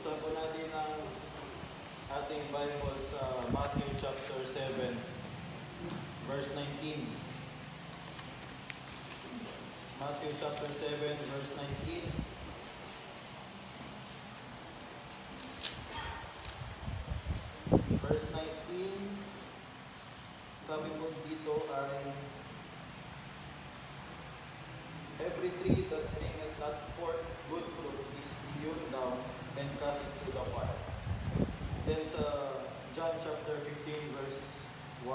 Buksan po natin ang ating Bible sa Matthew chapter 7, verse 19. Matthew chapter 7, verse 19. Verse 19, sabi po dito ay, every tree that bringeth not forth good fruit is hewn down and cast into the fire. Then sa John chapter 15, verse 1.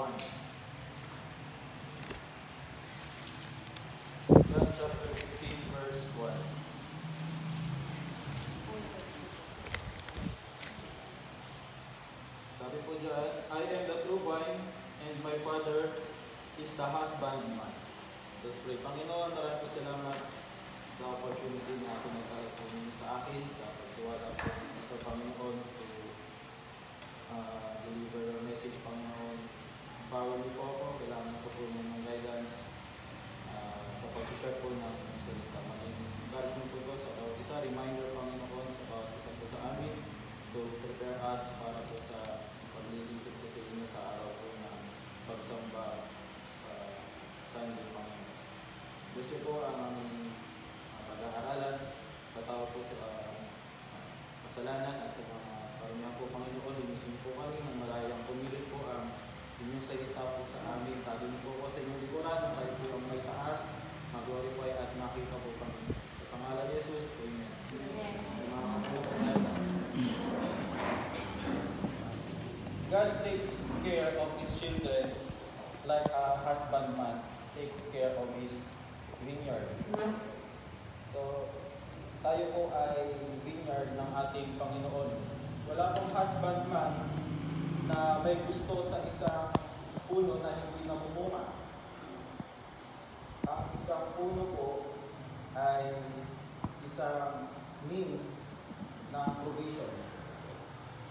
John chapter 15, verse 1. Sabi po dyan, I am the true vine, and my Father is the husbandman. Let's pray. Panginoon, maraming po salamat sa opportunity na pinagkalat po ninyo sa akin, sa pagtiwala po sa Panginoon to deliver your message, Panginoon. Empower niyo po ako, kailangan ko po ng guidance sa pag-share po ng salita. Encourage mo po ito sa bawat isa, reminder, Panginoon, sa bawat isa po sa amin to prepare us para po sa paglilingkod po sa inyo sa araw po ng pagsamba sa Sunday, Panginoon. Gusto po ang pag-aaralan, patawa po sa kasalanan at sa mga karunya po, Panginoon. Linisin po kami ng malayang pumilis po ang inyong salita po sa amin. Tagin po po sa inyong likuran na kayo po ang may taas, mag-glorify at makita po kami. Sa pangalan ni Jesus, Amen. God takes care of His children like a husbandman takes care of his vineyard. So, tayo po ay vineyard ng ating Panginoon. Wala pong husbandman na may gusto sa isang puno na hindi namumunga. Ang isang puno po ay isang mean ng provision.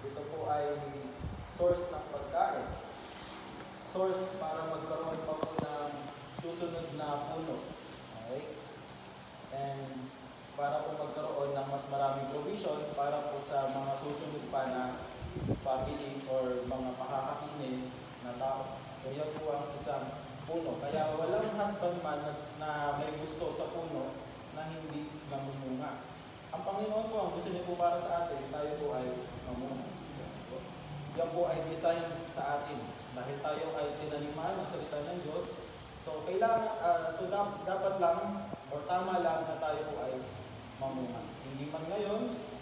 Ito po ay source ng pagkain. Source para magkaroon pa po ng susunod na puno. Okay? And para po magkaroon ng mas maraming provision para po sa mga susunod pa na family or mga makakakinin na tao. So yan po ang isang puno. Kaya walang husbandman na may gusto sa puno na hindi namumunga. Ang Panginoon po, ang gusto niyo po para sa atin, tayo po ay mamunga. Yan po ay design sa atin. Dahil tayo ay tinaniman ng salita ng Diyos, so kailangan, dapat lang o tama lang na tayo po ay mamunga. Hindi man ngayon,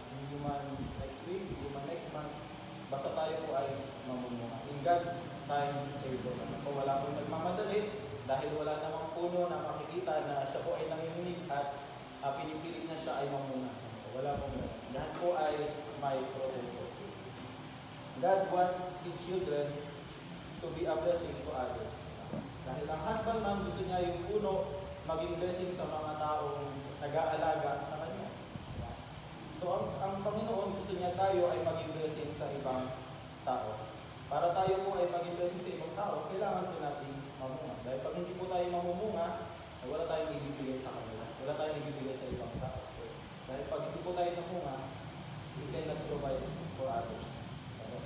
hindi man next week, hindi man next month, basta tayo po ay mamunga. In God's time table. Wala po nagmamadali dahil wala namang puno na makikita na siya po ay nanginginig at pinipilit na siya ay mamunga. Wala po ngayon. Lahat po ay may proseso. God wants His children to be a blessing to others. Dahil ang husbandman gusto niya yung puno maging blessing sa mga taong nag-aalaga sa kanya. So ang Panginoon gusto niya tayo ay maging blessing sa ibang tao. Para tayo po ay maging blessing sa ibang tao, kailangan po natin mamunga. Dahil pag hindi po tayo mamumunga, ay wala tayong ibibigay sa kanila. Wala tayong ibibigay sa ibang tao. Dahil pag hindi po tayo mamunga, we cannot provide for others.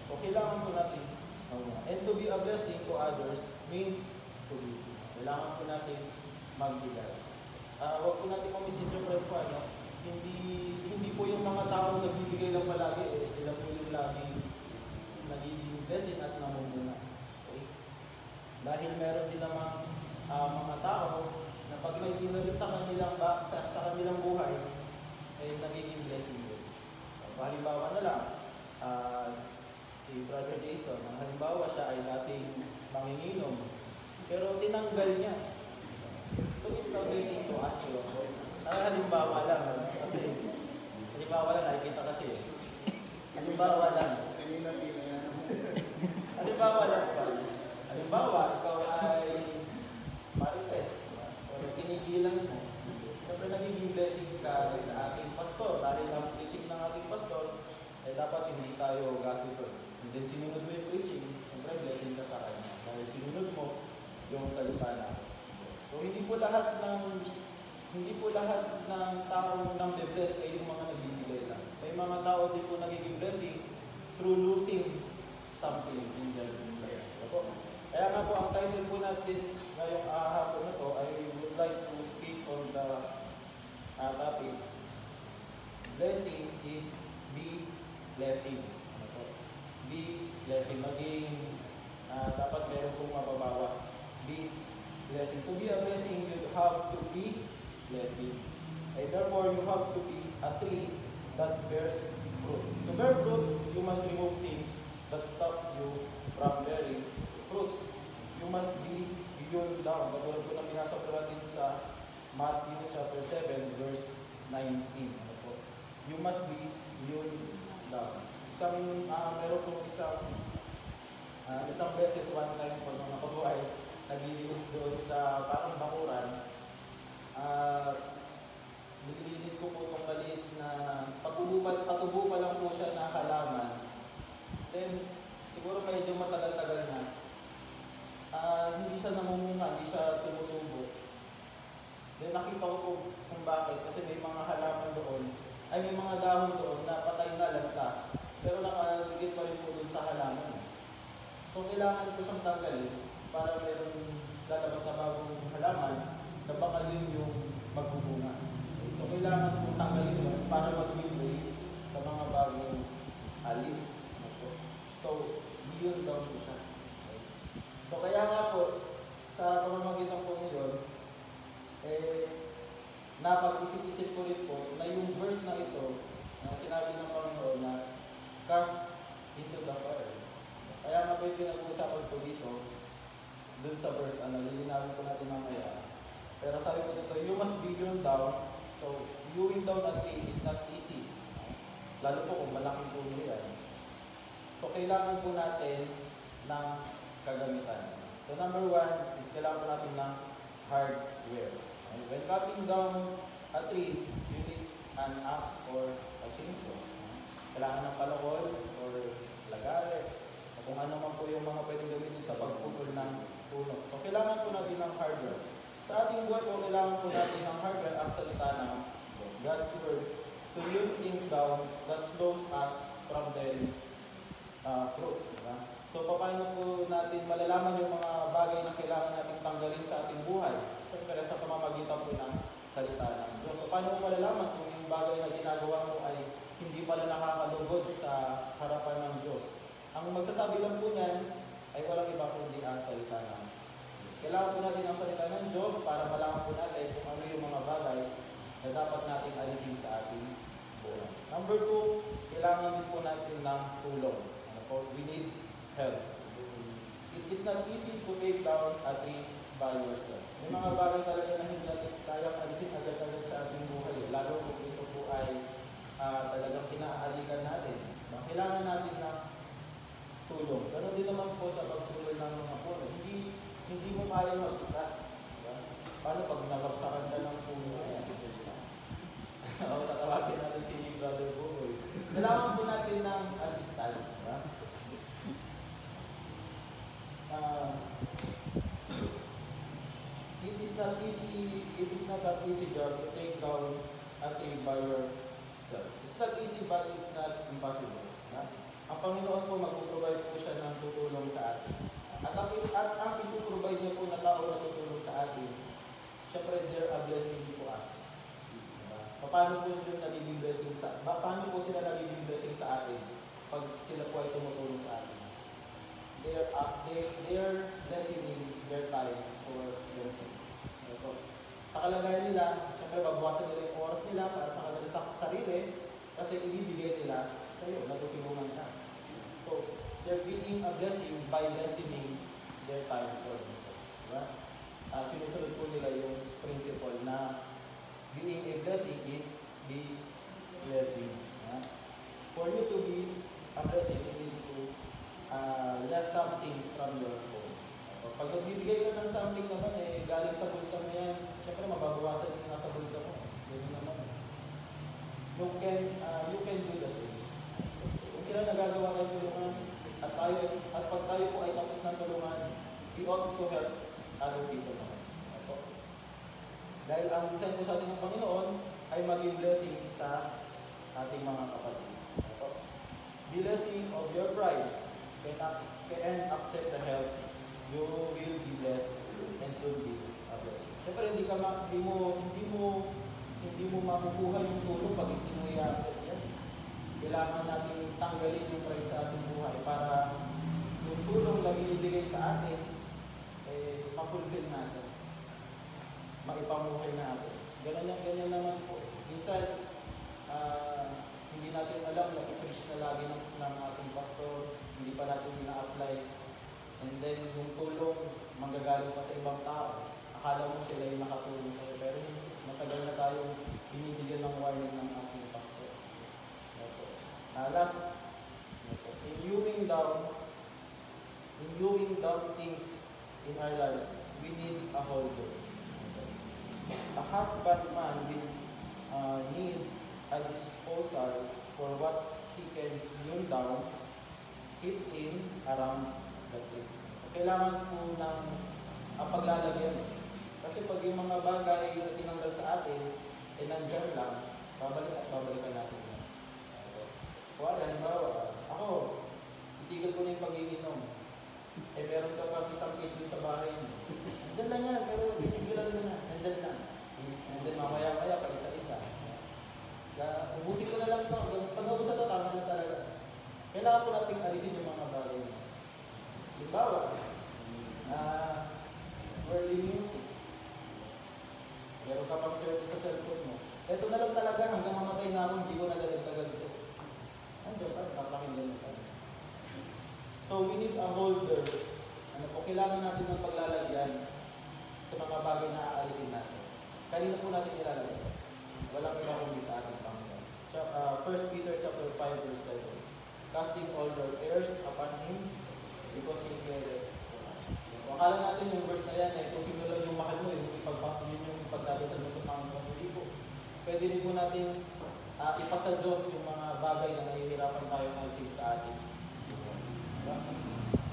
So kailangan po natin mamunga. And to be a blessing to others means to be. Kailangan po natin magbigay. Huwag po natin misinterpret po, hindi po yung mga taong nagbibigay lang palagi, sila po yung laging nagiging blessing at namumuna. Okay? Dahil meron din namang mga tao na pag may dinari sa kanilang buhay, ay nagiging blessing din. Halimbawa na lang, si Brother Jason, ang halimbawa siya ay dating manginginom, pero tinanggal niya. So it's a blessing to us. Halimbawa lang, nakikita kasi. Halimbawa lang. Halimbawa, ikaw ay marites, o tinigilan mo. Siyempre nagiging blessing ka sa ating pastor. Dahil ang preaching ng ating pastor, ay dapat hindi tayo gossipper. And then sinunod mo yung preaching, siyempre blessing ka sa kanya. Dahil sinunod mo yung salita na. So hindi po lahat ng taong nang de-bless ay yung mga nagbibigay lang. May mga tao din po nagiging blessing through losing something in their lives. Kaya nga po, ang title po natin ngayong hapon na to, I would like to speak on the topic, blessing is be blessing. Be blessing. Maging dapat meron pong mababawas. Be blessing. To be a blessing, you have to be blessing. And therefore, you have to be a tree that bears fruit. To bear fruit, you must remove things that stop you from bearing fruits. You must be hewn down. Katulad po na pinasa po natin sa Matthew chapter 7, verse 19. You must be hewn down. Meron po isang beses, one time po nung ako po ay naglilinis doon sa parang bakuran. Nililinis ko po itong maliit na patubo pa lang po siya na halaman. Then, siguro medyo matagal-tagal na. Hindi siya namumunga, hindi siya tumutubo. Then nakita ko po kung bakit, kasi may mga halaman doon, ay may mga dahon doon na patay na lanta, pero nakadikit pa rin po doon sa halaman. So kailangan ko siyang tanggalin para meron lalabas na bagong halaman na baka yun yung magbubunga. So kailangan ko tanggalin yun para mag-win sa mga bagong alif. So, yun daw po siya. So kaya nga po, sa pamamagitan po ngayon, napag-isip-isip ko rin po na yung verse na ito, na sinabi ng Panginoon na cast into the fire. Kaya nga po yung pinag-uusapan po dito, dun sa verse, lilinawin po natin mamaya. Pero sabi ko dito, you must be hewn down. So, hewing down a tree is not easy. Lalo po kung malaking puno yan. So, kailangan po natin ng kagamitan. So, number one is kailangan po natin ng hardware. And when cutting down a tree, you need an axe or a chainsaw. Kailangan ng palakol or lagare. Kung ano man po yung mga pwedeng gamitin sa pagpupul ng puno. So, kailangan po natin ng hardware. Sa ating buhay po, kailangan po natin ng hardware ang salita ng God's Word to hew things down that slows us from bearing fruits. Diba? So, paano po natin malalaman yung mga bagay na kailangan natin tanggalin sa ating buhay? Siyempre, sa pamamagitan po ng salita ng Diyos. So, paano mo malalaman kung yung bagay na ginagawa mo ay hindi pala nakakalugod sa harapan ng Diyos? Ang magsasabi lang po niyan ay walang iba kundi ang salita ng Diyos. Kailangan po natin ang salita ng Diyos para malaman po natin kung ano yung mga bagay na dapat natin alisin sa ating buhay. Number two, kailangan din po natin ng tulong. We need help. It is not easy to take down a tree by yourself. May mga bagay talaga na hindi natin kayang alisin agad-agad sa ating buhay. Lalo kung ito po ay talagang pinaaligan natin. Kailangan natin ng tulong. Ganon din naman po sa pagtulong ng mga puno. Hindi mo kaya mag-isa. Diba? Paano pag nabagsakan ka ng puno? O, tatawagin natin si Brother Bugoy. Kailangan po natin ng assistance. Diba? It is not an easy job to take down a tree by yourself. It's not easy, but it's not impossible. Yeah? Ang Panginoon po mag-provide po siya ng tutulong sa atin. At ang ipuprovide niya po na tao na tutulong sa atin, syempre, they're a blessing to us. Diba? Paano po yung nagiging blessing paano po sila nagiging blessing sa atin pag sila po ay tumutulong sa atin? They're blessing in their time for themselves. Sa kalagayan nila, syempre babawasan nila yung oras nila para sa kanila sa sarili kasi ibibigay nila sa iyo, natutulungan ka. So, they're being a blessing by lessening their time for themselves. Diba? Sinusunod po nila yung principle na being a blessing is be blessing. Yeah? For you to be a blessing, you need to less something from your own. Pag nagbibigay ka ng something naman, galing sa bulsa mo yan, syempre mababawasan yung nasa bulsa mo. Ganyan naman. You can do the same. Kung sila nagagawa ng tulungan, at pag tayo po ay tapos ng tulungan, we ought to help other people naman. Dahil ang design po sa ating ng Panginoon ay maging blessing sa ating mga kapatid. Be blessing of your pride and accept the help. You will be blessed and soon be a blessing. Siyempre, hindi mo makukuha yung tulong pag hindi mo i-accept yan. Kailangan natin tanggalin yung pride sa ating buhay para yung tulong na binibigay sa atin, ma-fulfill natin. Maipamuhay natin. Ganyan naman po. Minsan, hindi natin alam na i-preach na lagi ng ating pastor, hindi pa natin ina-apply. And then, yung tulong, manggagaling pa sa ibang tao. Akala mo sila yung nakatulong sa'yo, pero matagal na tayong binibigyan ng warning ng ating pastor. Last, in viewing down things in our lives, we need a holder. A husbandman will need a disposal for what he can hew down, hit in around the tree. Kailangan po ng paglalagyan. Kasi pag yung mga bagay na tinanggal sa atin, nandyan lang, babalikan natin yan. Halimbawa, ako, itigil ko na yung pag-iinom. Meron ka pa isang case sa bahay mo. Nandyan lang yan, pero itigilan mo na, nandyan lang. And then mamaya-maya pa isa-isa. Ubusin ko na lang ito. Pag naubusan ito, tama na talaga. Kailangan po natin alisin yung mga bagay mo. Halimbawa, worldly music. Meron ka pang swerte sa cellphone mo. Ito na lang talaga, hanggang mamatay na ako, hindi ko na dagdag ito. Andiyan pa, papakinggan mo tayo. So, we need a holder. Kailangan natin ng paglalagyan sa mga bagay na aalisin natin. Kanina po natin ilalagay. Walang iba kundi sa ating Panginoon. 1 Peter chapter 5 verse 7. Casting all your cares upon Him because He cared for us. Akala natin yung verse na yan, kung sino lang yung mahal mo, yun yung pagdadasal mo sa Panginoon. Hindi po. Pwede rin po natin ipasa Diyos yung mga bagay na nahihirapan tayo alisin sa atin.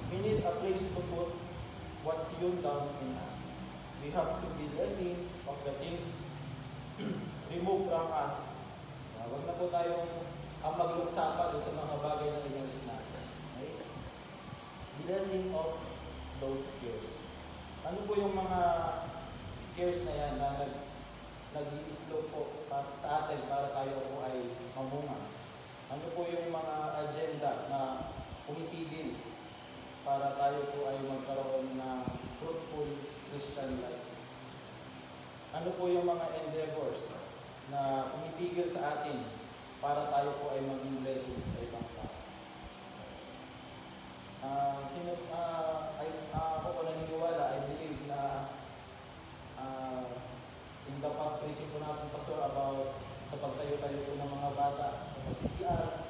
We need a place to put what's hewn down in us. We have to be blessing of the things removed from us. Huwag na po tayong magluksa pa sa mga bagay na inalis natin. Okay? Blessing of those cares. Ano po yung mga cares na yan na nag-i-slow po sa atin para tayo po ay mamunga? Ano po yung mga agenda na pumipigil para tayo po ay magkaroon ng fruitful Christian life? Ano po yung mga endeavors na pumipigil sa atin para tayo po ay maging blessing sa ibang tao? Ako po naniniwala, I believe na in the past preaching po natin, Pastor, about sa pagtayo-tayo po ng mga bata sa pag-CCR,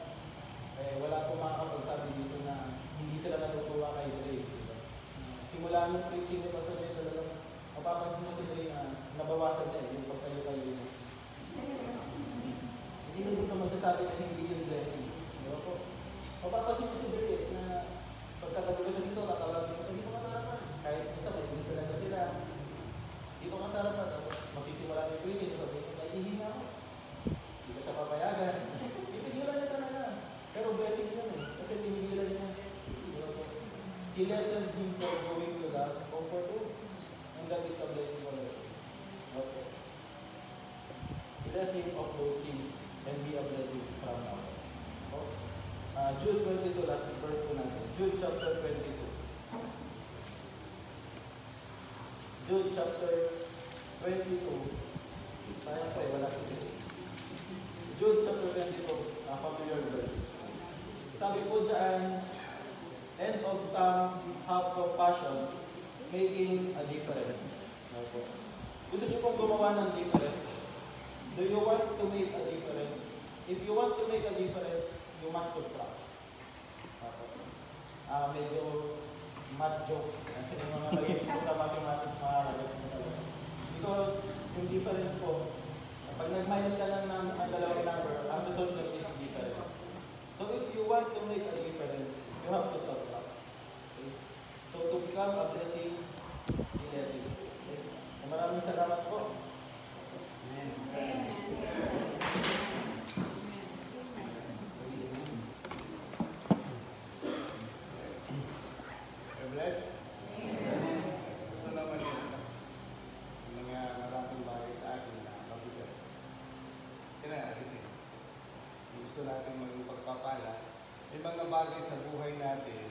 wala po makakapagsabi dito na hindi sila natutuwa kay Dre. Simula ng preaching ni Pastor Dre, talagang mapapansin mo si Dre na nabawasan niya yung pagtayo-tayo niya. Sino dito magsasabi na hindi yung blessing? Diba po? Mapapansin mo si Dre na pagkatabi ko siya dito, tatawagin ko siya, dito ka sa harapan. Kahit isa, may bilis talaga sila. Dito ka sa harapan, tapos magsisimula yung preaching, sabi ko, naihihinga ako. Hindi ko siya papayagan. Ipigilan niya talaga. Pero blessing yun kasi tinigilan niya. He lessened himself going to that comfort room. And that is a blessing already. Okay. Blessing of those things can be a blessing from now. Okay. Jude 22, last verse po natin. Jude chapter 22. Jude chapter 22. Sayang po wala sa Jude. Jude chapter 22, familiar verse. Sabi po dyan, and of some have compassion, making a difference. Gusto niyo pong gumawa ng difference? Do you want to make a difference? If you want to make a difference, you must subtract. Medyo math joke. Yung mga nagiging po sa mathematics, makakagets mo talaga. Because yung difference po, pag nag-minus ka lang ng ang dalawang number, ang result lang is difference. So if you want to make a difference, you have to subtract. Okay? So to become a blessing, be blessing. Okay? So maraming salamat po. Amen. kailangan alisin. Kung gusto natin maging pagpapala, may mga bagay sa buhay natin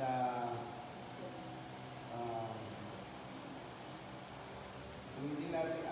na kung hindi natin